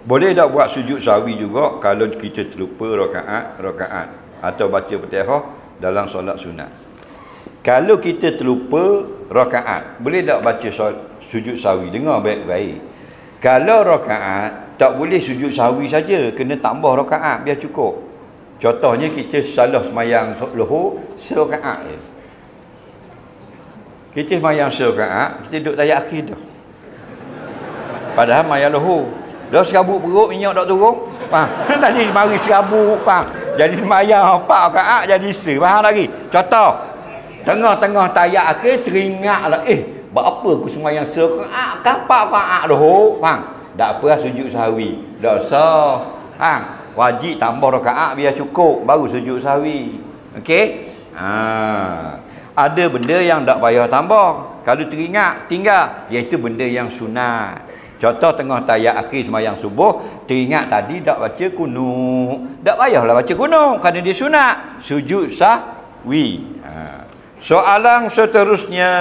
Boleh tak buat sujud sahwi juga kalau kita terlupa rakaat atau baca Fatihah dalam solat sunat. Kalau kita terlupa rakaat, boleh tak baca sujud sahwi? Dengar baik-baik. Kalau rakaat, tak boleh sujud sahwi saja, kena tambah rakaat biar cukup. Contohnya kita salah semayang lohor serakaat je. Kita semayang serakaat, kita duduk tayat akhir dah. Padahal semayang lohor. Dah serabut perut, minyak tak turun. Faham? Tadi mari serabut, faham? Jadi semayang 4 rakaat jadi faham lagi? Contoh, tengah-tengah tayat akhir teringatlah, buat apa aku semayang serakaat kan 4 rakaat lohor, faham? Tak apa sujud sahwi. Tak sah. Faham? Wajib tambah rakaat biar cukup baru sujud sahwi. Okey? Ada benda yang tak payah tambah. Kalau teringat tinggal, iaitu benda yang sunat. Contoh tengah tayat akhir semayang subuh, teringat tadi tak baca kunut. Tak payahlah baca kunut kerana dia sunat. Sujud sahwi. Soalan seterusnya,